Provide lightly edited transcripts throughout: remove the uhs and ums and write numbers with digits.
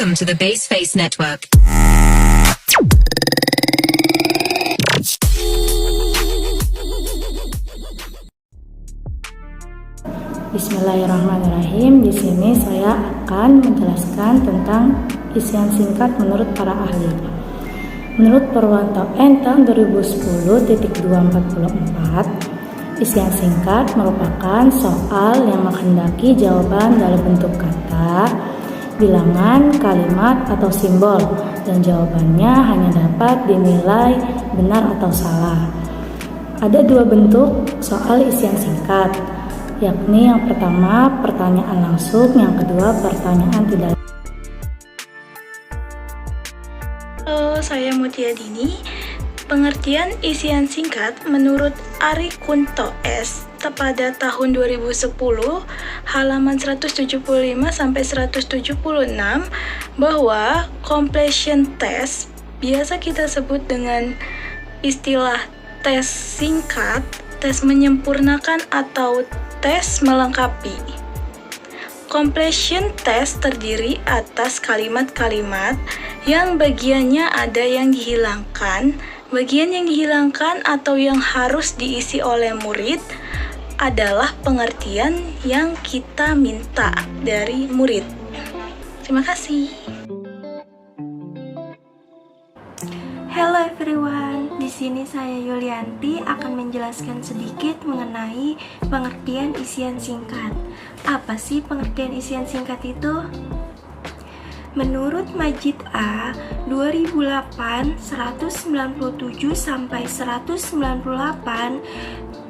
Welcome to the Baseface Network. Bismillahirrahmanirrahim. Di sini saya akan menjelaskan tentang isian singkat menurut para ahli. Menurut Purwanto N tahun 2010.244, isian singkat merupakan soal yang menghendaki jawaban dalam bentuk kata, bilangan, kalimat, atau simbol, dan jawabannya hanya dapat dinilai benar atau salah. Ada dua bentuk soal isian singkat, yakni yang pertama pertanyaan langsung, yang kedua pertanyaan tidak. Halo, saya Mutia Dini. Pengertian isian singkat menurut Ari Kunto S. pada tahun 2010 halaman 175 sampai 176 bahwa completion test biasa kita sebut dengan istilah tes singkat, tes menyempurnakan atau tes melengkapi. Completion test terdiri atas kalimat-kalimat yang bagiannya ada yang dihilangkan. Bagian yang dihilangkan atau yang harus diisi oleh murid adalah pengertian yang kita minta dari murid. Terima kasih. Hello everyone, di sini saya Yulianti akan menjelaskan sedikit mengenai pengertian isian singkat. Apa sih pengertian isian singkat itu? Menurut Majid A. 2008 197 sampai 198,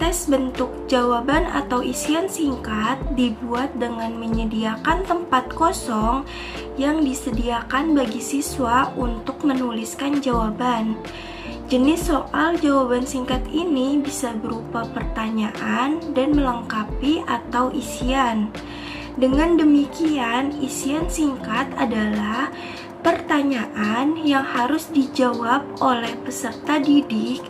tes bentuk jawaban atau isian singkat dibuat dengan menyediakan tempat kosong yang disediakan bagi siswa untuk menuliskan jawaban. Jenis soal jawaban singkat ini bisa berupa pertanyaan dan melengkapi atau isian. Dengan demikian, isian singkat adalah pertanyaan yang harus dijawab oleh peserta didik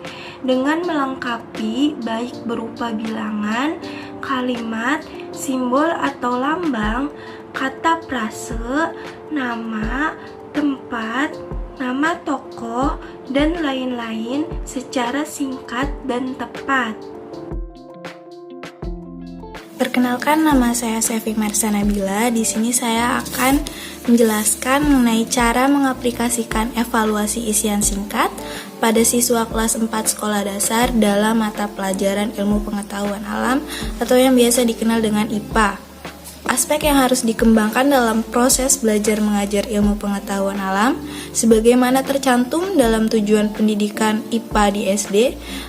dengan melengkapi baik berupa bilangan, kalimat, simbol atau lambang, kata prase, nama, tempat, nama tokoh, dan lain-lain secara singkat dan tepat. Perkenalkan, nama saya Sevi Marsa Nabila. Di sini saya akan menjelaskan mengenai cara mengaplikasikan evaluasi isian singkat pada siswa kelas 4 sekolah dasar dalam mata pelajaran ilmu pengetahuan alam atau yang biasa dikenal dengan IPA. Aspek yang harus dikembangkan dalam proses belajar mengajar ilmu pengetahuan alam sebagaimana tercantum dalam tujuan pendidikan IPA di SD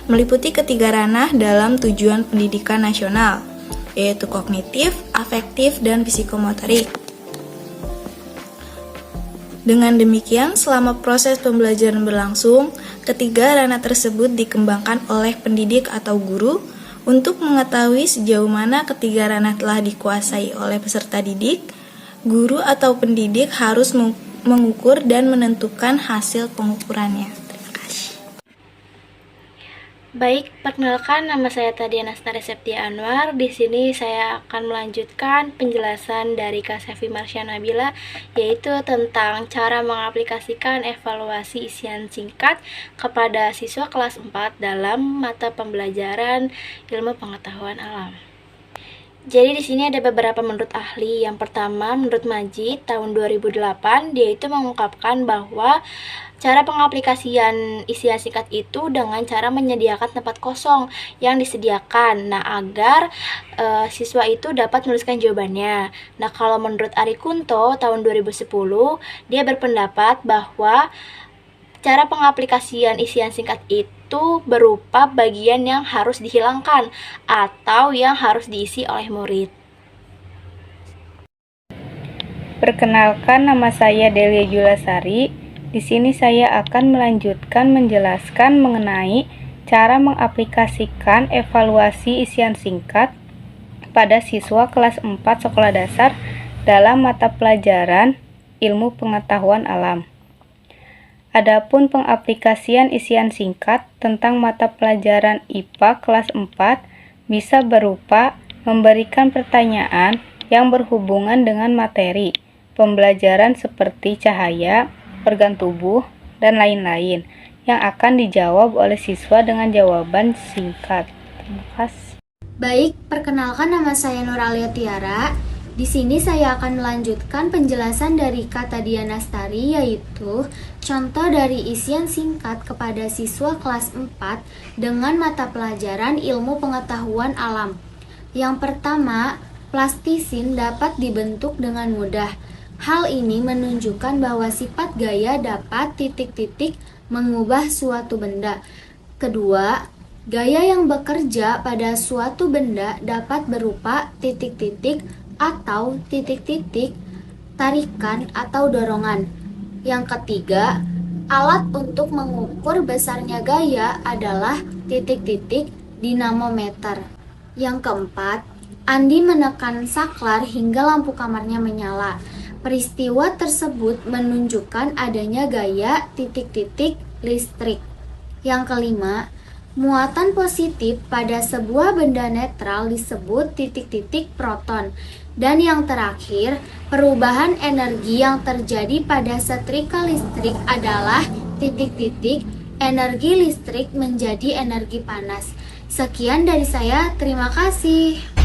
meliputi ketiga ranah dalam tujuan pendidikan nasional, yaitu kognitif, afektif, dan psikomotorik. Dengan demikian, selama proses pembelajaran berlangsung, ketiga ranah tersebut dikembangkan oleh pendidik atau guru untuk mengetahui sejauh mana ketiga ranah telah dikuasai oleh peserta didik. Guru atau pendidik harus mengukur dan menentukan hasil pengukurannya. Baik, perkenalkan, nama saya Tadiana Astari Septia Anwar. Di sini saya akan melanjutkan penjelasan dari Kak Sevi Marsha Nabila, yaitu tentang cara mengaplikasikan evaluasi isian singkat kepada siswa kelas 4 dalam mata pembelajaran ilmu pengetahuan alam. Jadi di sini ada beberapa menurut ahli. Yang pertama, menurut Majid tahun 2008, dia itu mengungkapkan bahwa cara pengaplikasian isian singkat itu dengan cara menyediakan tempat kosong yang disediakan, agar siswa itu dapat menuliskan jawabannya. Kalau menurut Ari Kunto tahun 2010, dia berpendapat bahwa cara pengaplikasian isian singkat itu berupa bagian yang harus dihilangkan atau yang harus diisi oleh murid. Perkenalkan, nama saya Delia Julasari. Di sini saya akan melanjutkan menjelaskan mengenai cara mengaplikasikan evaluasi isian singkat pada siswa kelas 4 sekolah dasar dalam mata pelajaran ilmu pengetahuan alam. Adapun pengaplikasian isian singkat tentang mata pelajaran IPA kelas 4 bisa berupa memberikan pertanyaan yang berhubungan dengan materi, pembelajaran seperti cahaya, organ tubuh, dan lain-lain yang akan dijawab oleh siswa dengan jawaban singkat. Terima kasih. Baik, perkenalkan nama saya Nuralia Tiara. Di sini saya akan melanjutkan penjelasan dari kata Diana Stari, yaitu contoh dari isian singkat kepada siswa kelas 4 dengan mata pelajaran ilmu pengetahuan alam. Yang pertama, plastisin dapat dibentuk dengan mudah. Hal ini menunjukkan bahwa sifat gaya dapat titik-titik mengubah suatu benda. Kedua, gaya yang bekerja pada suatu benda dapat berupa titik-titik atau titik-titik, tarikan atau dorongan. Yang ketiga, alat untuk mengukur besarnya gaya adalah titik-titik dinamometer. Yang keempat, Andi menekan saklar hingga lampu kamarnya menyala. Peristiwa tersebut menunjukkan adanya gaya titik-titik listrik. Yang kelima, muatan positif pada sebuah benda netral disebut titik-titik proton. Dan yang terakhir, perubahan energi yang terjadi pada setrika listrik adalah titik-titik energi listrik menjadi energi panas. Sekian dari saya, terima kasih.